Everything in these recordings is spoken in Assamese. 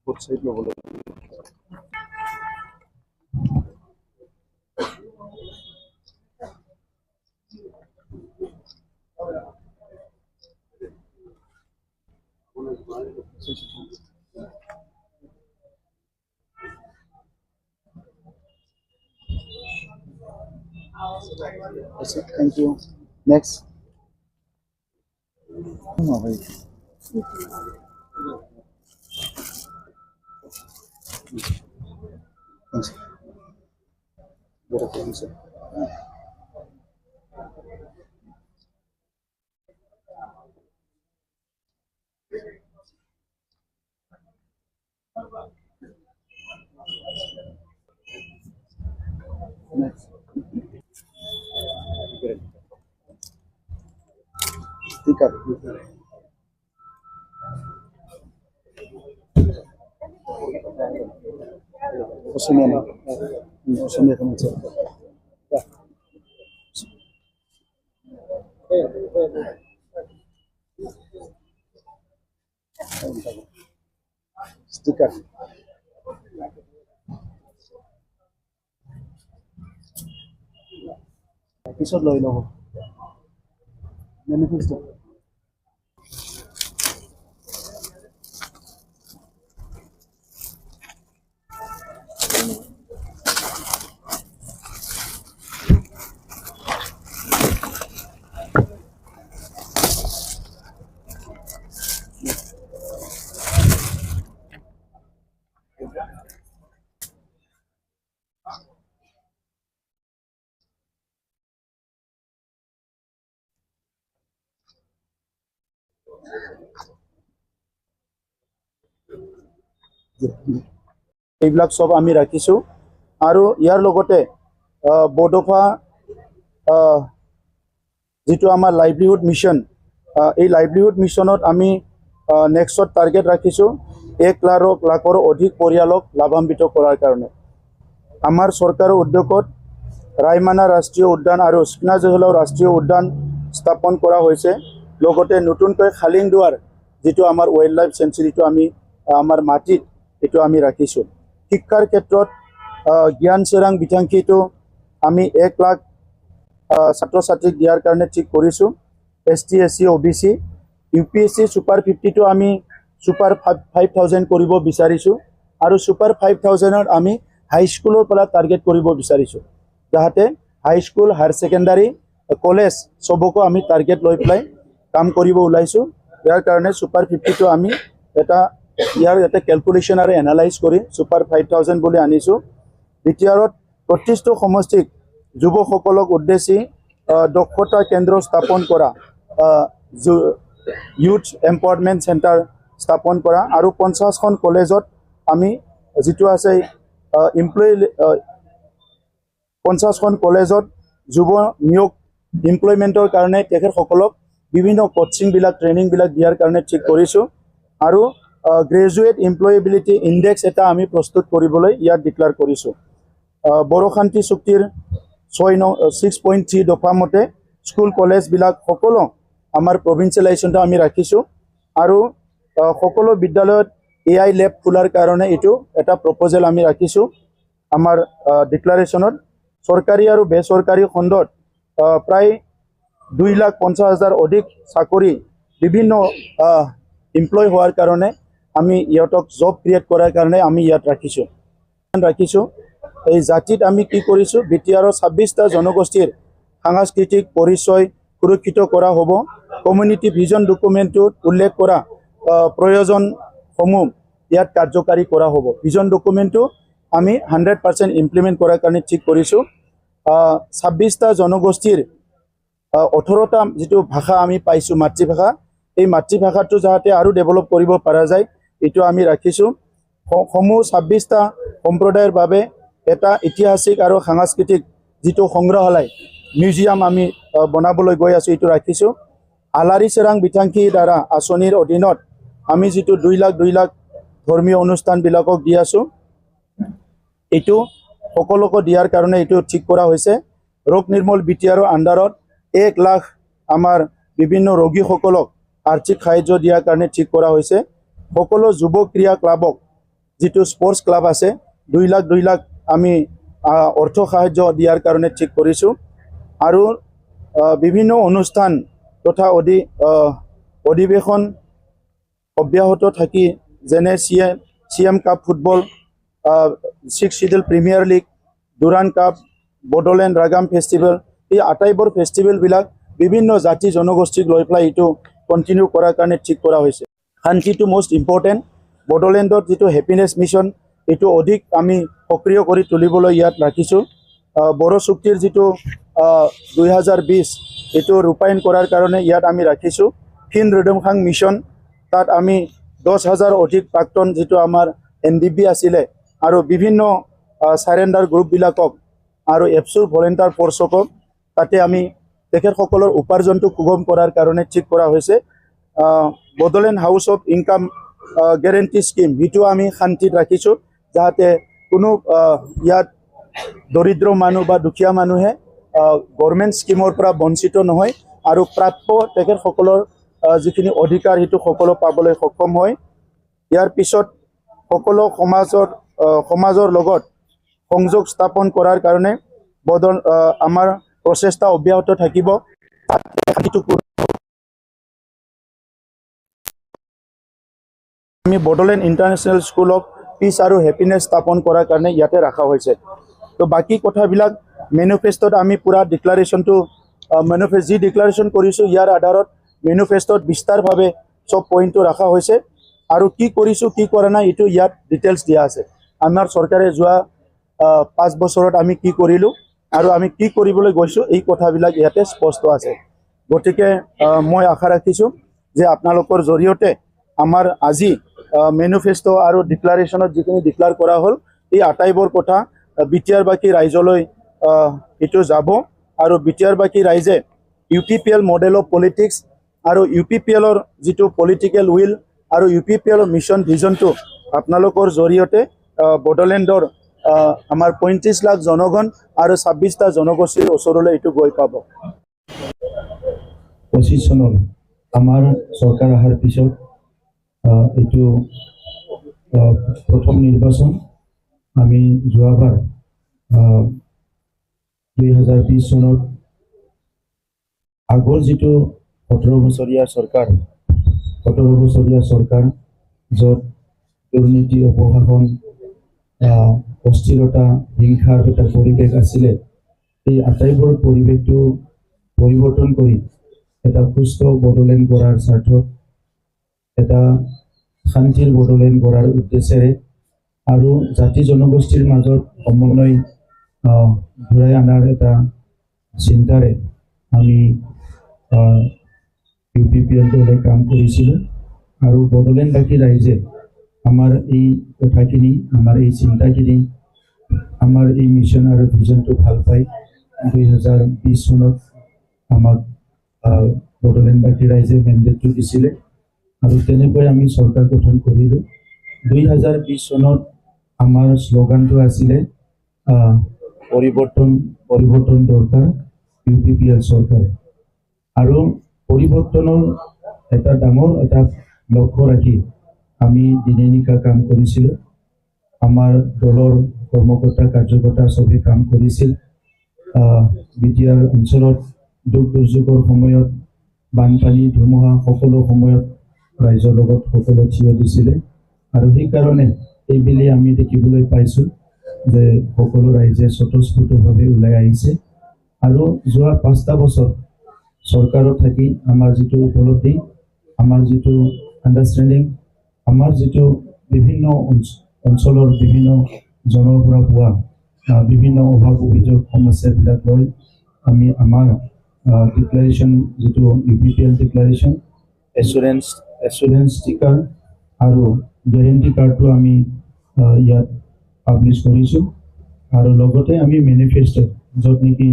Both side level. That's it. Thank you. Next. No, wait. Thanks. Good afternoon, sir. Next. Sticker. Osmania. Osmania kamu cek. Sticker. Episode loy logo. Manifesto. এইবিলাক সব আমি ৰাখিছো আৰু ইয়াৰ লগতে বডোফা যেটো আমাৰ লাইভলিহুড মিশন এই লাইভলিহুড মিশনত আমি নেক্সট টাৰ্গেট ৰাখিছো 1 লাখৰ অধিক পৰিয়ালক লাভান্বিত কৰাৰ কাৰণে আমাৰ চৰকাৰৰ উদ্যোগত ৰায়মানা ৰাষ্ট্ৰীয় উদ্যান আৰু স্পিনা জহলাও ৰাষ্ট্ৰীয় উদ্যান স্থাপন কৰা হৈছে লগতে নতুনকৈ খালিংদুৱাৰ যেটো আমাৰ ওয়াইল্ড লাইফ সেঞ্চুৰীটো আমি আমাৰ মাটিত এটো আমি ৰাখিছো শিক্ষাৰ ক্ষেত্ৰত জ্ঞান চেৰাং বিথাংকিটো আমি 1 লাখ ছাত্ৰ ছাত্ৰীক দিয়াৰ কাৰণে ঠিক কৰিছো ST SC OBC UPSC super 50 টো আমি সুপাৰ 5000 কৰিব বিচাৰিছো আৰু সুপাৰ 5000 ৰ আমি হাই স্কুলৰ পৰা টাৰ্গেট কৰিব বিচাৰিছো যাতে হাই স্কুল হায়াৰ সেকেন্ডাৰী কলেজ সবকো আমি টাৰ্গেট লৈ প্লাই কাম কৰিব ওলাইছো ইয়াৰ কাৰণে সুপাৰ 50 টো আমি এটা ইয়াৰ এটা ক্যালকুলেশন আৰু এনালাইজ কৰি সুপাৰ 5000 বুলি আনিছো বিটিআৰত প্ৰতিটো সমষ্টিক যুৱসকলক উদ্দেশ্যি দক্ষতা কেন্দ্ৰ স্থাপন কৰা youth empowerment center স্থাপন কৰা আৰু 50 খন কলেজত আমি যেটো আছে এমপ্লয়ি 50 খন কলেজত যুৱ নিয়োগ এমপ্লয়মেন্টৰ কাৰণে তেখেতসকলক বিভিন্ন কোচিং বিলাক ট্ৰেনিং বিলাক দিয়াৰ কাৰণে ঠিক কৰিছো আৰু গ্ৰেজুৱেট এমপ্লয়েবিলিটি ইনডেক্স এটা আমি প্ৰস্তুত কৰিবলৈ ইয়াত ডিক্লেয়াৰ কৰিছো বড়োশান্তি চুক্তিৰ 6.3 দফা মতে স্কুল কলেজ বিলাক সকলো আমাৰ প্ৰভিন্সিয়েলাইজেশনটো আমি ৰাখিছো আৰু সকলো বিদ্যালয়ত AI ল্যাব খোলাৰ কাৰণে এটো এটা প্ৰপ'জাল আমি ৰাখিছো আমাৰ ডিক্লাৰেশনত সৰকাৰি আৰু বেসৰকাৰি খণ্ডত প্ৰায় 2,50,000 অধিক চাকৰি বিভিন্ন এমপ্লয় হোৱাৰ কাৰণে আমি ইয়াতক জব ক্ৰিয়েট কৰাৰ কাৰণে আমি ইয়াত ৰাখিছো এই জাতিত আমি কি কৰিছো বিটিআৰ 26টা জনগোষ্ঠীৰ সাংস্কৃতিক পৰিচয় সুৰক্ষিত কৰা হ'ব কমিউনিটি ভিজন ডকুমেন্টত উল্লেখ কৰা প্ৰয়োজন সমূহ ইয়াত কাৰ্যকাৰী কৰা হ'ব ভিজন ডকুমেন্টটো আমি 100% ইমপ্লিমেন্ট কৰাৰ কাৰণে ঠিক কৰিছো 26টা জনগোষ্ঠীৰ 18টা যেটো ভাষা আমি পাইছো মাতৃভাষা এই মাতৃভাষাটো যাতে আৰু ডেভেলপ কৰিব পৰা যায় এইটো আমি ৰাখিছোঁ। সমূহ 26টা সম্প্ৰদায়ৰ বাবে এটা ঐতিহাসিক আৰু সাংস্কৃতিক যিটো সংগ্ৰহালয় মিউজিয়াম আমি বনাবলৈ গৈ আছোঁ এইটো ৰাখিছোঁ। আলাৰী চেৰাং বিথাংখী দ্বাৰা আঁচনিৰ অধীনত আমি যিটো 2 লাখ ধৰ্মীয় অনুষ্ঠানবিলাকক দি আছোঁ এইটো সকলোকে দিয়াৰ কাৰণে এইটো ঠিক কৰা হৈছে। ৰোগ নিৰ্মূল বিটিআৰৰ আণ্ডাৰত 1 লাখ আমাৰ বিভিন্ন ৰোগীসকলক আৰ্থিক সাহায্য দিয়াৰ কাৰণে ঠিক কৰা হৈছে। সকলো যুৱ ক্ৰীড়া ক্লাবক যিটো স্পৰ্টছ ক্লাব আছে 2 লাখ আমি অৰ্থ সাহায্য দিয়াৰ কাৰণে ঠিক কৰিছোঁ। আৰু বিভিন্ন অনুষ্ঠান তথা অধিৱেশন অব্যাহত থাকি যেনে CM cup football, 6 schedule premier league, Durand cup, Bodoland ৰাগাম ফেষ্টিভেল, এই আটাইবোৰ ফেষ্টিভেলবিলাক বিভিন্ন জাতি জনগোষ্ঠীক লৈ পেলাই এইটো কণ্টিনিউ কৰাৰ কাৰণে ঠিক কৰা হৈছে। শান্তিটো মষ্ট ইম্পৰ্টেণ্ট। বড়োলেণ্ডত যিটো হেপিনেছ মিছন এইটো অধিক আমি সক্ৰিয় কৰি তুলিবলৈ ইয়াত ৰাখিছোঁ। বড়ো চুক্তিৰ যিটো 2020 এইটো ৰূপায়ণ কৰাৰ কাৰণে ইয়াত আমি ৰাখিছোঁ। ফিন ৰিডমখাং মিছন তাত আমি 10,000 অধিক প্ৰাক্তন যিটো আমাৰ NDB আছিলে আৰু বিভিন্ন চাৰেণ্ডাৰ গ্ৰুপবিলাকক আৰু এপছুৰ ভলেণ্টিয়াৰ ফ'ৰ্চকক তাতে আমি তেখেতসকলৰ উপাৰ্জনটো সুগম কৰাৰ কাৰণে ঠিক কৰা হৈছে। Bodoland house of income guarantee scheme সেইটো আমি শান্তিত ৰাখিছোঁ যাতে কোনো ইয়াত দৰিদ্ৰ মানুহ বা দুখীয়া মানুহে গভৰ্ণমেণ্ট স্কিমৰ পৰা বঞ্চিত নহয় আৰু প্ৰাপ্য তেখেতসকলৰ যিখিনি অধিকাৰ সেইটো সকলো পাবলৈ সক্ষম হয়। ইয়াৰ পিছত সকলো সমাজৰ লগত সংযোগ স্থাপন কৰাৰ কাৰণে আমাৰ প্ৰচেষ্টা অব্যাহত থাকিব। আমি Bodoland international school of peace আৰু হেপিনেছ স্থাপন কৰাৰ কাৰণে ইয়াতে ৰখা হৈছে। তো বাকী কথাবিলাক মেনিফেষ্টত আমি পুৰা ডিক্লাৰেশ্যনটো যি ডিক্লাৰেশ্যন কৰিছোঁ ইয়াৰ আধাৰত মেনিফেষ্টত বিস্তাৰভাৱে চব পইণ্টটো ৰখা হৈছে আৰু কি কৰিছোঁ কি কৰা নাই এইটো ইয়াত ডিটেইলছ দিয়া আছে। আমাৰ চৰকাৰে যোৱা 5 বছৰত আমি কি কৰিলোঁ আৰু আমি কি কৰিবলৈ গৈছোঁ এই কথাবিলাক ইয়াতে স্পষ্ট আছে। গতিকে মই আশা ৰাখিছোঁ যে আপোনালোকৰ জৰিয়তে আমাৰ আজি মেনিফেষ্ট আৰু ডিক্লাৰেশ্যনত যিখিনি ডিক্লাৰ কৰা হ'ল এই আটাইবোৰ কথা বিটিআৰবাসী ৰাইজলৈ এইটো যাব আৰু বিটিআৰবাসী ৰাইজে UPPL মডেল অফ পলিটিক্স আৰু UPPLৰ যিটো পলিটিকেল উইল আৰু UPPLৰ মিছন ভিজনটো আপোনালোকৰ জৰিয়তে বড়োলেণ্ডৰ আমাৰ 35 লাখ জনগণ আৰু 26টা জনগোষ্ঠীৰ ওচৰলৈ এইটো গৈ পাব। 25 চনত আমাৰ চৰকাৰ অহাৰ পিছত এইটো প্ৰথম নিৰ্বাচন আমি যোৱাবাৰ 2020 চনত আগৰ যিটো 17 বছৰীয়া চৰকাৰ য'ত দুৰ্নীতি অপশাসন অস্থিৰতা হিংসাৰ এটা পৰিৱেশ আছিলে এই আটাইবোৰ পৰিৱেশটো পৰিৱৰ্তন কৰি এটা সুস্থ বড়োলেণ্ড গঢ়াৰ স্বাৰ্থত এটা শান্তিৰ বড়োলেণ্ড গঢ়াৰ উদ্দেশ্যেৰে আৰু জাতি জনগোষ্ঠীৰ মাজত সমন্বয় ঘূৰাই অনাৰ এটা চিন্তাৰে আমি UPPL দলে কাম কৰিছিলোঁ আৰু বড়োলেণ্ডবাসী ৰাইজে আমাৰ এই কথাখিনি আমাৰ এই চিন্তাখিনি আমাৰ এই মিছন আৰু ভিজনটো ভাল পাই 2020 চনত আমাক বড়োলেণ্ডবাসী ৰাইজে মেণ্ডেটটো দিছিলে আৰু তেনেকৈ আমি চৰকাৰ গঠন কৰিলোঁ। 2020 চনত আমাৰ শ্লোগানটো আছিলে পৰিৱৰ্তন দৰকাৰ UPPL চৰকাৰ আৰু পৰিৱৰ্তনৰ এটা ডাঙৰ এটা লক্ষ্য ৰাখি আমি দিনে নিশা কাম কৰিছিলোঁ। আমাৰ দলৰ কৰ্মকৰ্তা কাৰ্যকৰ্তা চবে কাম কৰিছিল। বিটিআৰ অঞ্চলত দুখ দুৰ্যোগৰ সময়ত বানপানী ধুমুহা সকলো সময়ত ৰাইজৰ লগত সকলো থিয় দিছিলে আৰু সেইকাৰণে এইবেলি আমি দেখিবলৈ পাইছোঁ যে সকলো ৰাইজে স্বতঃস্ফূৰ্তভাৱে ওলাই আহিছে আৰু যোৱা 5টা বছৰ চৰকাৰত থাকি আমাৰ যিটো উপলব্ধি আমাৰ যিটো আণ্ডাৰষ্টেণ্ডিং আমাৰ যিটো বিভিন্ন অঞ্চলৰ বিভিন্ন জনৰ পৰা পোৱা বিভিন্ন অভাৱ অভিযোগ সমস্যাবিলাক লৈ আমি আমাৰ ডিক্লাৰেশ্যন যিটো UPPL ডিক্লাৰেশ্যন এচুৰেঞ্চ ষ্টিকাৰ আৰু গেৰেণ্টি কাৰ্ডটো আমি ইয়াত পাব্লিছ কৰিছোঁ আৰু লগতে আমি মেনিফেষ্টো য'ত নেকি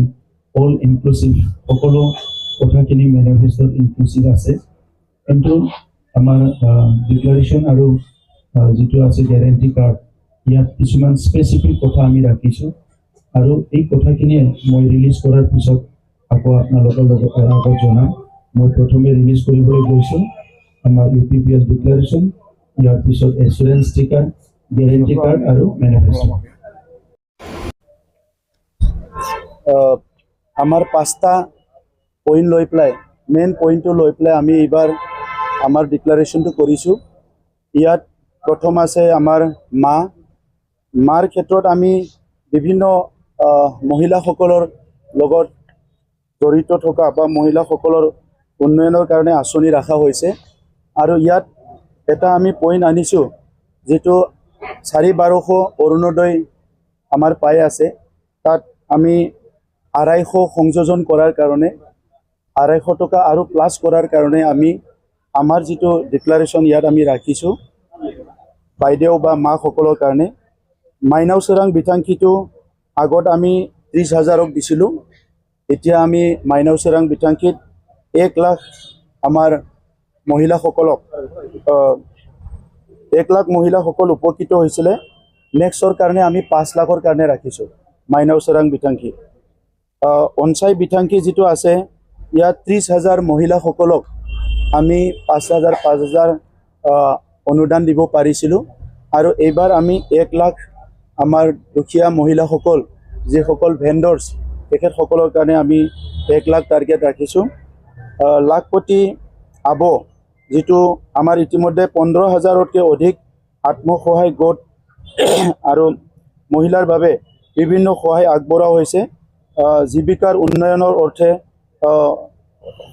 অল ইনক্লুচিভ সকলো কথাখিনি মেনিফেষ্টোত ইনক্লুচিভ আছে কিন্তু আমাৰ ডিক্লাৰেশ্যন আৰু যিটো আছে গেৰেণ্টি কাৰ্ড ইয়াত কিছুমান স্পেচিফিক কথা আমি ৰাখিছোঁ আৰু এই কথাখিনিয়ে মই ৰিলিজ কৰাৰ পিছত আকৌ আপোনালোকৰ আগত জনাম মই প্ৰথমে ৰিলিজ কৰিবলৈ গৈছোঁ আমাৰ UPPL ডিক্লাৰেশ্যন ইয়াৰ পিছত এচুৰেঞ্চ ষ্টিকাৰ গেৰেণ্টি কাৰ্ড আৰু মেনিফেষ্টো আমাৰ 5টা পইণ্ট লৈ পেলাই মেইন পইণ্টটো লৈ পেলাই আমি এইবাৰ আমাৰ ডিক্লাৰেশ্যনটো কৰিছোঁ ইয়াত প্ৰথম আছে আমাৰ মাৰ ক্ষেত্ৰত আমি বিভিন্ন মহিলাসকলৰ লগত জড়িত থকা বা মহিলাসকলৰ উন্নয়নৰ কাৰণে আঁচনি ৰখা হৈছে আৰু ইয়াত এটা আমি পইণ্ট আনিছোঁ যিটো 4,1200 অৰুণোদয় আমাৰ পাই আছে তাত আমি 250 সংযোজন কৰাৰ কাৰণে 250 টকা আৰু প্লাছ কৰাৰ কাৰণে আমি আমাৰ যিটো ডিক্লাৰেশ্যন ইয়াত আমি ৰাখিছোঁ বাইদেউ বা মাসকলৰ কাৰণে মাইনাও চোৰাং বিথাংখীটো আগত আমি 30,000ক দিছিলোঁ এতিয়া আমি মাইনাও চোৰাং বিথাংখীত 1 লাখ আমাৰ মহিলাসকলক 1 লাখ মহিলাসকল উপকৃত হৈছিলে নেক্সটৰ কাৰণে আমি 5 লাখৰ কাৰণে ৰাখিছোঁ মাইনাও চোৰাং বিথাংখী অঞ্চাই বিথাংখী যিটো আছে ইয়াত 30,000 মহিলাসকলক আমি 5,000 অনুদান দিব পাৰিছিলোঁ আৰু এইবাৰ আমি 1 লাখ আমাৰ দুখীয়া মহিলাসকল যিসকল ভেণ্ডৰ্ছ তেখেতসকলৰ কাৰণে আমি 1 লাখ টাৰ্গেট ৰাখিছোঁ লাখপতি আব যিটো আমাৰ ইতিমধ্যে 15,000তকৈ অধিক আত্মসহায়ক গোট আৰু মহিলাৰ বাবে বিভিন্ন সহায় আগবঢ়োৱা হৈছে জীৱিকাৰ উন্নয়নৰ অৰ্থে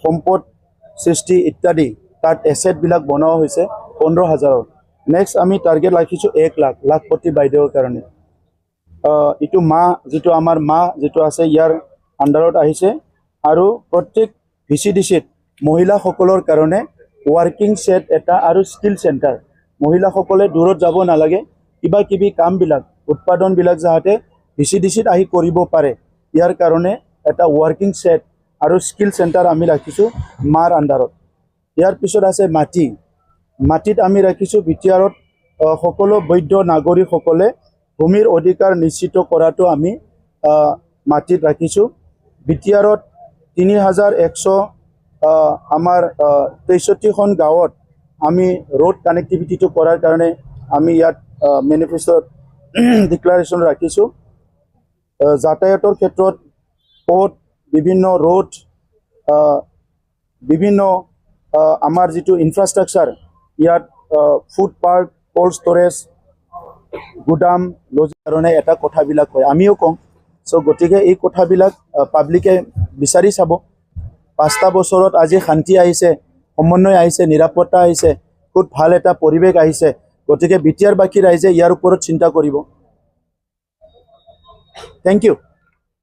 সম্পদ সৃষ্টি ইত্যাদি তাত এছেটবিলাক বনোৱা হৈছে 15,000ৰ নেক্সট আমি টাৰ্গেট ৰাখিছোঁ 1 লাখ লাখপতি বাইদেউৰ কাৰণে ইটো যিটো আমাৰ যিটো আছে ইয়াৰ আণ্ডাৰত আহিছে আৰু প্ৰত্যেক VCDCত মহিলাসকলৰ কাৰণে ৱাৰ্কিং ছেট এটা আৰু স্কিল চেণ্টাৰ মহিলাসকলে দূৰত যাব নালাগে কিবা কিবি কামবিলাক উৎপাদনবিলাক যাতে VCDCত আহি কৰিব পাৰে ইয়াৰ কাৰণে এটা ৱাৰ্কিং ছেট আৰু স্কিল চেণ্টাৰ আমি ৰাখিছোঁ মাৰ আণ্ডাৰত ইয়াৰ পিছত আছে মাটিত আমি ৰাখিছোঁ BTRত সকলো বৈধ নাগৰিকসকলে ভূমিৰ অধিকাৰ নিশ্চিত কৰাটো আমি মাটিত ৰাখিছোঁ BTRত 3,100 আমাৰ 63খন গাঁৱত আমি ৰোড কানেক্টিভিটিটো কৰাৰ কাৰণে আমি ইয়াত মেনিফেষ্টত ডিক্লাৰেশ্যন ৰাখিছোঁ যাতায়াতৰ ক্ষেত্ৰত পথ বিভিন্ন ৰোড বিভিন্ন আমাৰ যিটো ইনফ্ৰাষ্ট্ৰাকচাৰ ইয়াত ফুড পাৰ্ক কোল্ড ষ্ট'ৰেজ গুদাম লজিৰ কাৰণে এটা কথাবিলাক কয় আমিও কওঁ চ' গতিকে এই কথাবিলাক পাব্লিকে বিচাৰি চাব 5টা বছৰত আজি শান্তি আহিছে সমন্বয় আহিছে নিৰাপত্তা আহিছে খুব ভাল এটা পৰিৱেশ আহিছে গতিকে BTR বাকী ৰাইজে ইয়াৰ ওপৰত চিন্তা কৰিব থেংক ইউ